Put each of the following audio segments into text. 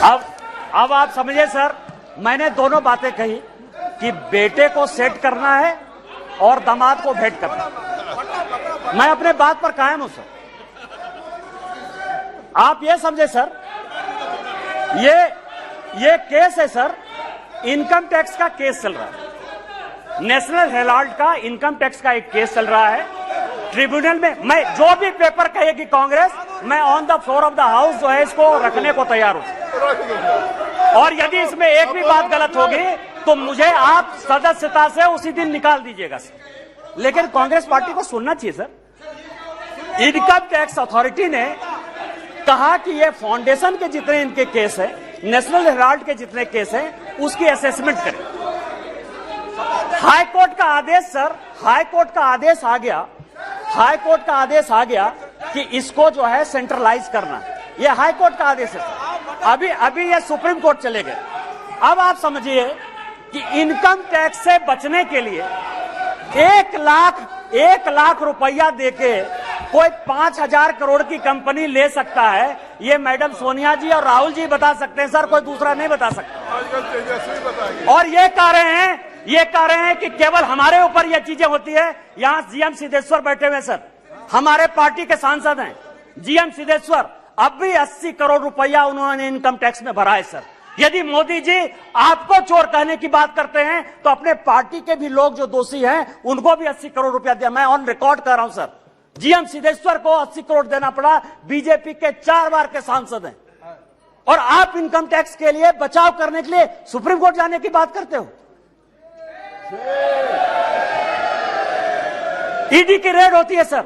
अब आप समझिए सर, मैंने दोनों बातें कही कि बेटे को सेट करना है और दामाद को भेंट करना है। मैं अपने बात पर कायम हूं सर। आप ये समझे सर, ये केस है सर, इनकम टैक्स का केस चल रहा है। नेशनल हेराल्ड का इनकम टैक्स का एक केस चल रहा है ट्रिब्यूनल में। मैं जो भी पेपर कहेगी कांग्रेस, मैं on the floor of the house जो है इसको रखने को तैयार हूं। और यदि इसमें एक भी बात गलत होगी तो मुझे आप सदस्यता से उसी दिन निकाल दीजिएगा सर। लेकिन कांग्रेस पार्टी को सुनना चाहिए सर। इनकम टैक्स अथॉरिटी ने कहा कि ये फाउंडेशन के जितने इनके केस है, नेशनल हेराल्ड के जितने केस हैं, उसकी असेसमेंट करें। हाई कोर्ट का आदेश सर, हाई कोर्ट का आदेश आ गया, हाई कोर्ट का आदेश आ गया कि इसको जो है सेंट्रलाइज करना। ये हाई कोर्ट का आदेश है सर। अभी ये सुप्रीम कोर्ट चले गए। अब आप समझिए कि इनकम टैक्स से बचने के लिए 1 लाख रुपया देके कोई 5,000 करोड़ की कंपनी ले सकता है। ये मैडम सोनिया जी और राहुल जी बता सकते हैं सर, कोई दूसरा नहीं बता सकता। और ये कह रहे हैं कि केवल हमारे ऊपर ये चीजें होती है। यहां जीएम सिद्धेश्वर बैठे हुए सर, हमारे पार्टी के सांसद हैं जीएम सिद्धेश्वर। अब भी 80 करोड़ रुपया उन्होंने इनकम टैक्स में भरा है सर। यदि मोदी जी आपको चोर कहने की बात करते हैं तो अपने पार्टी के भी लोग जो दोषी हैं उनको भी 80 करोड़ रुपया दिया। मैं ऑन रिकॉर्ड कर रहा हूं सर, जीएम सिद्धेश्वर को 80 करोड़ देना पड़ा। बीजेपी के 4 बार के सांसद हैं और आप इनकम टैक्स के लिए बचाव करने के लिए सुप्रीम कोर्ट जाने की बात करते हो। ईडी की रेड होती है सर।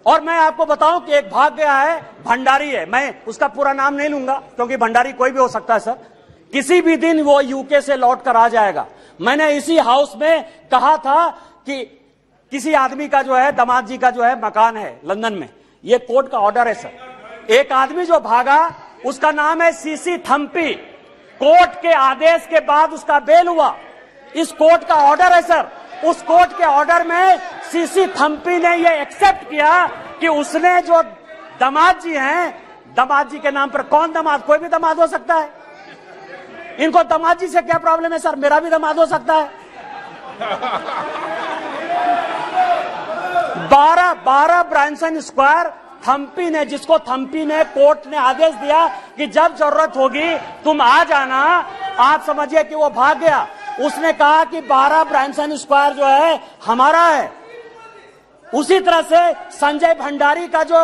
और मैं आपको बताऊं कि एक भाग गया है, भंडारी है, मैं उसका पूरा नाम नहीं लूंगा क्योंकि भंडारी कोई भी हो सकता है सर। किसी भी दिन वो यूके से लौट कर आ जाएगा। मैंने इसी हाउस में कहा था कि किसी आदमी का जो है, दामाद जी का जो है मकान है लंदन में, ये कोर्ट का ऑर्डर है सर। एक आदमी जो भागा उसका नाम है सीसी थम्पी। कोर्ट के आदेश के बाद उसका बेल हुआ। इस कोर्ट का ऑर्डर है सर। उस कोर्ट के ऑर्डर में सीसी थम्पी ने यह एक्सेप्ट किया कि उसने जो दामाद जी हैं, दामाद जी के नाम पर, कौन दामाद, कोई भी दामाद हो सकता है। इनको दामाद जी से क्या प्रॉब्लम है सर, मेरा भी दामाद हो सकता है। 12 ब्रांसन स्क्वायर थम्पी ने, जिसको थम्पी ने, कोर्ट ने आदेश दिया कि जब जरूरत होगी तुम आ जाना। आप समझिए कि वो भाग गया। उसने कहा कि 12 ब्रांसन स्क्वायर जो है हमारा है। उसी तरह से संजय भंडारी का जो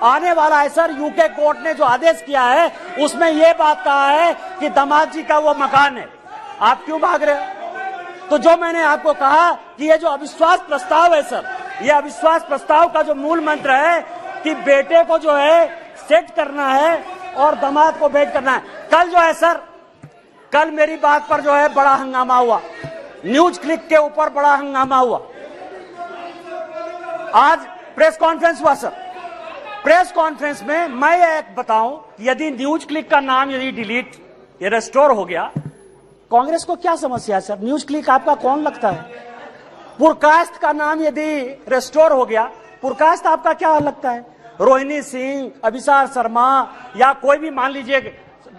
आने वाला है सर, यूके कोर्ट ने जो आदेश किया है उसमें यह बात कहा है कि दामाद जी का वो मकान है। आप क्यों भाग रहे हो? तो जो मैंने आपको कहा कि ये जो अविश्वास प्रस्ताव है सर, ये अविश्वास प्रस्ताव का जो मूल मंत्र है कि बेटे को जो है सेट करना है और दामाद को भेंट करना है। कल जो है सर, कल मेरी बात पर जो है बड़ा हंगामा हुआ, न्यूज क्लिक के ऊपर बड़ा हंगामा हुआ। आज प्रेस कॉन्फ्रेंस हुआ सर। प्रेस कॉन्फ्रेंस में मैं एक बताऊं कि यदि न्यूज क्लिक का नाम यदि डिलीट या रेस्टोर हो गया, कांग्रेस को क्या समस्या है सर? न्यूज क्लिक आपका कौन लगता है? पुरकास्ट का नाम यदि रेस्टोर हो गया, पुरकास्ट आपका क्या लगता है? रोहिणी सिंह, अभिसार शर्मा या कोई भी मान लीजिए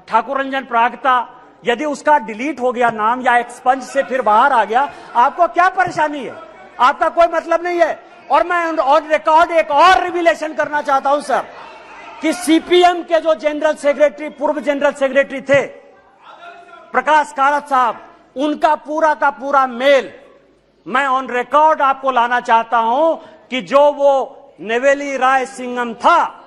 ठाकुर रंजन प्रागता, यदि उसका डिलीट हो गया नाम या एक्सपंज से फिर बाहर आ गया, आपको क्या परेशानी है? आपका कोई मतलब नहीं है। और मैं ऑन रिकॉर्ड एक और रिविलेशन करना चाहता हूं सर कि सीपीएम के जो जनरल सेक्रेटरी, पूर्व जनरल सेक्रेटरी थे प्रकाश कारात साहब, उनका पूरा का पूरा मेल मैं ऑन रिकॉर्ड आपको लाना चाहता हूं कि जो वो नेवेली राय सिंघम था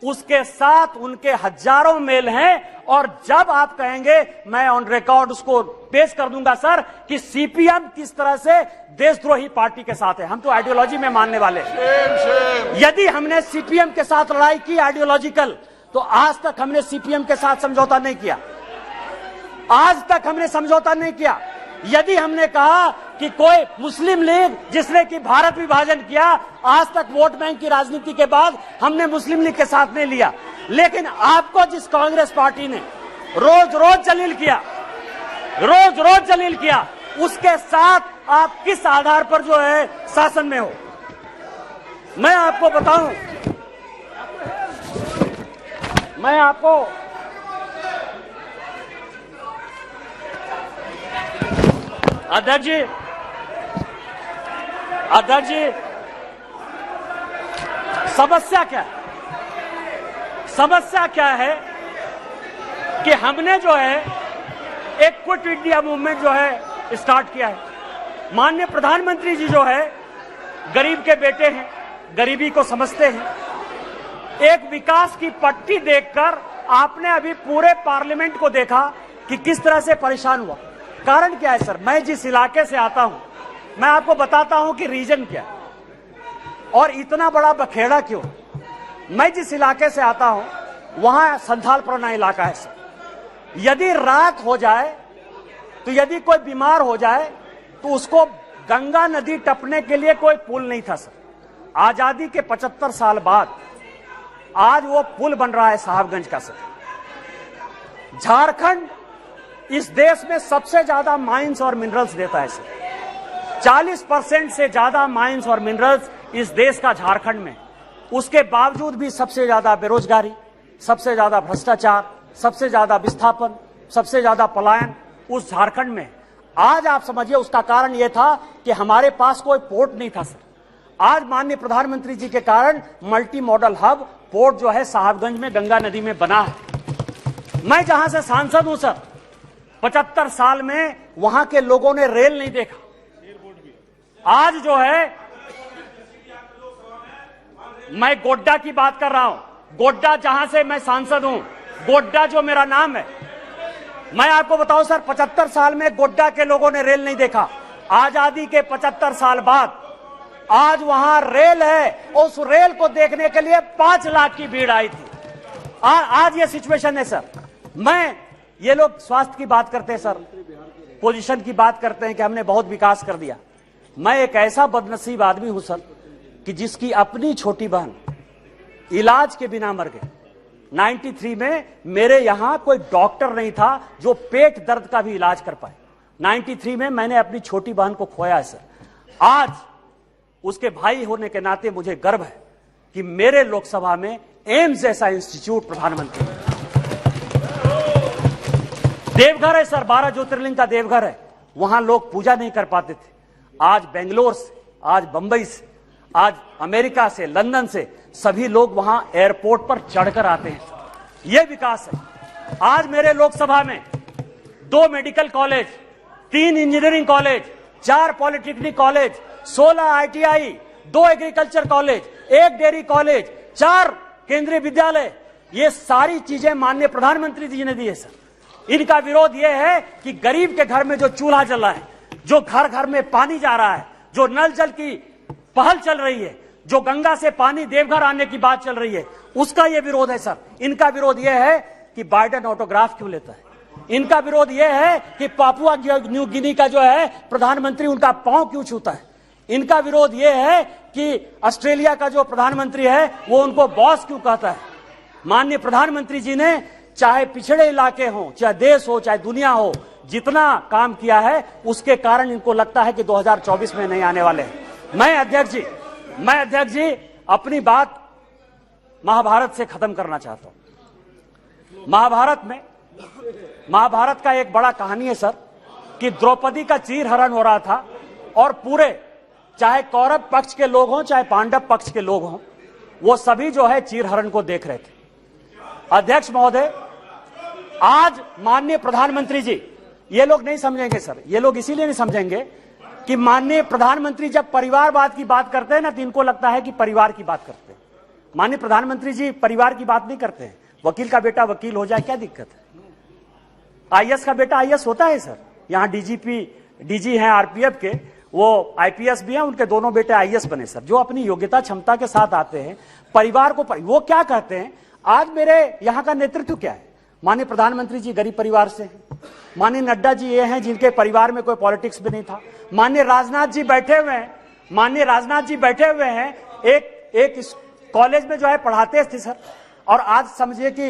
उसके साथ उनके हजारों मेल हैं। और जब आप कहेंगे मैं ऑन रिकॉर्ड उसको पेश कर दूंगा सर कि सीपीएम किस तरह से देशद्रोही पार्टी के साथ है। हम तो आइडियोलॉजी में मानने वाले हैं। यदि हमने सीपीएम के साथ लड़ाई की आइडियोलॉजिकल, तो आज तक हमने सीपीएम के साथ समझौता नहीं किया। आज तक हमने समझौता नहीं किया। यदि हमने कहा कि कोई मुस्लिम लीग जिसने कि भारत विभाजन किया, आज तक वोट बैंक की राजनीति के बाद हमने मुस्लिम लीग के साथ नहीं लिया। लेकिन आपको जिस कांग्रेस पार्टी ने रोज रोज जलील किया, उसके साथ आप किस आधार पर जो है शासन में हो? मैं आपको बताऊं, अध्यक्ष जी, समस्या क्या है कि हमने जो है एक क्विट इंडिया मूवमेंट जो है स्टार्ट किया है। माननीय प्रधानमंत्री जी जो है गरीब के बेटे हैं, गरीबी को समझते हैं। एक विकास की पट्टी देखकर आपने अभी पूरे पार्लियामेंट को देखा कि किस तरह से परेशान हुआ। कारण क्या है सर? मैं जिस इलाके से आता हूं, मैं आपको बताता हूं कि रीजन क्या है और इतना बड़ा बखेड़ा क्यों। मैं जिस इलाके से आता हूं वहां संथालपुरना इलाका है सर। यदि रात हो जाए तो यदि कोई बीमार हो जाए तो उसको गंगा नदी टपने के लिए कोई पुल नहीं था सर। आजादी के 75 साल बाद आज वो पुल बन रहा है साहबगंज का सर। झारखंड इस देश में सबसे ज्यादा माइंस और मिनरल्स देता है सर। 40% से ज्यादा माइंस और मिनरल्स इस देश का झारखंड में। उसके बावजूद भी सबसे ज्यादा बेरोजगारी, सबसे ज्यादा भ्रष्टाचार, सबसे ज्यादा विस्थापन, सबसे ज्यादा पलायन उस झारखंड में। आज आप समझिए उसका कारण यह था कि हमारे पास कोई पोर्ट नहीं था सर। आज माननीय प्रधानमंत्री जी के कारण मल्टी मॉडल हब पोर्ट जो है साहबगंज में गंगा नदी में बना है। मैं जहां से सांसद हूं सर, 75 साल में वहां के लोगों ने रेल नहीं देखा। आज जो है मैं गोड्डा की बात कर रहा हूं। गोड्डा जहां से मैं सांसद हूं, गोड्डा जो मेरा नाम है, मैं आपको बताऊं सर 75 साल में गोड्डा के लोगों ने रेल नहीं देखा। आजादी के 75 साल बाद आज वहां रेल है। उस रेल को देखने के लिए 5 लाख की भीड़ आई थी। आज ये सिचुएशन है सर। ये लोग स्वास्थ्य की बात करते हैं सर, पोजीशन की बात करते हैं कि हमने बहुत विकास कर दिया। मैं एक ऐसा बदनसीब आदमी हूं सर कि जिसकी अपनी छोटी बहन इलाज के बिना मर गई। 93 में मेरे यहां कोई डॉक्टर नहीं था जो पेट दर्द का भी इलाज कर पाए। 93 में मैंने अपनी छोटी बहन को खोया है सर। आज उसके भाई होने के नाते मुझे गर्व है कि मेरे लोकसभा में एम्स जैसा इंस्टीट्यूट प्रधानमंत्री। देवघर है सर, 12 ज्योतिर्लिंग का देवघर है। वहां लोग पूजा नहीं कर पाते थे। आज बेंगलोर से, आज बंबई से, आज अमेरिका से, लंदन से सभी लोग वहां एयरपोर्ट पर चढ़कर आते हैं। यह विकास है। आज मेरे लोकसभा में 2 medical college, 3 engineering college, 4 polytechnic college, 16 ITI, 2 agriculture college, 1 dairy college, 4 केंद्रीय विद्यालय। ये सारी चीजें माननीय प्रधानमंत्री जी ने दी है सर। इनका विरोध यह है कि गरीब के घर में जो चूल्हा जल रहा है, जो घर घर में पानी जा रहा है, जो नल जल की पहल चल रही है, जो गंगा से पानी देवघर आने की बात चल रही है, उसका यह विरोध है सर। इनका विरोध यह है कि बाइडेन ऑटोग्राफ क्यों लेता है। इनका विरोध यह है कि पापुआ न्यू गिनी का जो है प्रधानमंत्री उनका पांव क्यों छूता है। इनका विरोध यह है कि ऑस्ट्रेलिया का जो प्रधानमंत्री है वो उनको बॉस क्यों कहता है। माननीय प्रधानमंत्री जी ने चाहे पिछड़े इलाके हो, चाहे देश हो, चाहे दुनिया हो, जितना काम किया है उसके कारण इनको लगता है कि 2024 में नहीं आने वाले हैं। मैं अध्यक्ष जी अपनी बात महाभारत से खत्म करना चाहता हूं। महाभारत का एक बड़ा कहानी है सर कि द्रौपदी का चीरहरण हो रहा था और पूरे, चाहे कौरव पक्ष के लोग हों चाहे पांडव पक्ष के लोग हों, वो सभी जो है चीरहरण को देख रहे थे। अध्यक्ष महोदय, आज माननीय प्रधानमंत्री जी, ये लोग नहीं समझेंगे सर, ये लोग इसीलिए नहीं समझेंगे कि माननीय प्रधानमंत्री जब परिवारवाद की बात करते हैं ना तो इनको लगता है कि परिवार की बात करते हैं। माननीय प्रधानमंत्री जी परिवार की बात नहीं करते हैं। वकील का बेटा वकील हो जाए क्या दिक्कत है। IAS का बेटा IAS होता है सर। यहां DG हैं RPF के, वो IPS भी हैं, उनके दोनों बेटे IAS बने सर, जो अपनी योग्यता क्षमता के साथ आते हैं। परिवार को वो क्या कहते हैं। आज मेरे यहां का नेतृत्व क्या है। माननीय प्रधानमंत्री जी गरीब परिवार से हैं। माननीय नड्डा जी ये हैं जिनके परिवार में कोई पॉलिटिक्स भी नहीं था। माननीय राजनाथ जी बैठे हुए हैं, एक कॉलेज में जो है पढ़ाते थे सर, और आज समझिए कि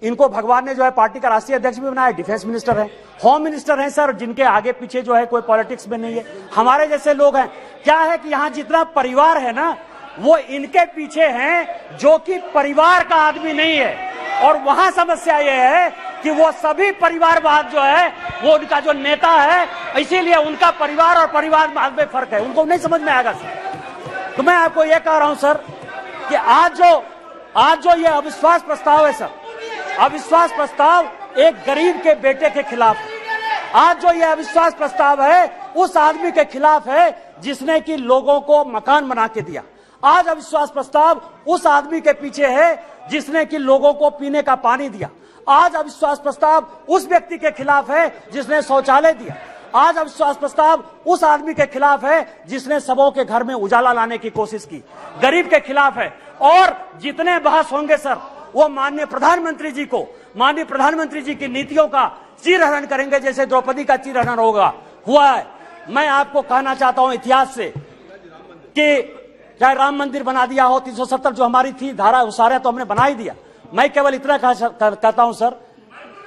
इनको भगवान ने जो है पार्टी का राष्ट्रीय अध्यक्ष भी बनाया। डिफेंस मिनिस्टर है, होम मिनिस्टर है सर, जिनके आगे पीछे जो है कोई पॉलिटिक्स में नहीं है। हमारे जैसे लोग हैं। क्या है कि यहाँ जितना परिवार है ना वो इनके पीछे हैं जो कि परिवार का आदमी नहीं है। और वहां समस्या ये है कि वो सभी परिवारवाद जो है वो उनका जो नेता है इसीलिए उनका परिवार और परिवार में फर्क है, उनको नहीं समझ में आएगा सर। तो मैं आपको यह कह रहा हूं सर कि आज जो ये अविश्वास प्रस्ताव है सर, अविश्वास प्रस्ताव एक गरीब के बेटे के खिलाफ है। आज जो ये अविश्वास प्रस्ताव है उस आदमी के खिलाफ है जिसने कि लोगों को मकान बना के दिया। आज अविश्वास प्रस्ताव उस आदमी के पीछे है जिसने कि लोगों को पीने का पानी दिया। आज अविश्वास प्रस्ताव उस व्यक्ति के खिलाफ है जिसने शौचालय दिया। आज अविश्वास प्रस्ताव उस आदमी के खिलाफ है जिसने सबों के घर में उजाला लाने की कोशिश की, गरीब के खिलाफ है। और जितने बहस होंगे सर, वो माननीय प्रधानमंत्री जी को, माननीय प्रधानमंत्री जी की नीतियों का चीरहरण करेंगे, जैसे द्रौपदी का चीरहरण हुआ है। मैं आपको कहना चाहता हूं इतिहास से कि चाहे राम मंदिर बना दिया हो, 370 जो हमारी थी धारा, वो सारे तो हमने बना ही दिया। मैं केवल इतना कहता हूं सर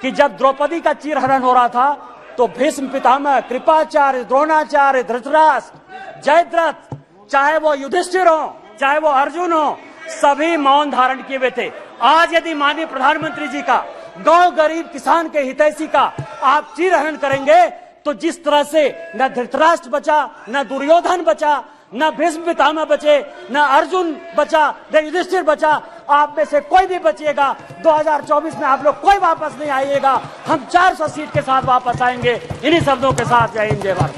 कि जब द्रौपदी का चीरहरण हो रहा था तो भीष्म पितामह, कृपाचार्य, द्रोणाचार्य, धृतराष्ट्र, जयद्रथ, चाहे वो युधिष्ठिर हो, चाहे वो अर्जुन हो, सभी मौन धारण किए हुए थे। आज यदि माननीय प्रधानमंत्री जी का, गांव गरीब किसान के हितैषी का आप चीरहरण करेंगे तो जिस तरह से न धृतराष्ट्र बचा, न दुर्योधन बचा, न भीष्म पितामह बचे, न अर्जुन बचा, न युधिष्ठिर बचा, आप में से कोई नहीं बचेगा। 2024 में आप लोग कोई वापस नहीं आइएगा, हम 400 सीट के साथ वापस आएंगे। इन्हीं शब्दों के साथ जय हिंद, जय भारत।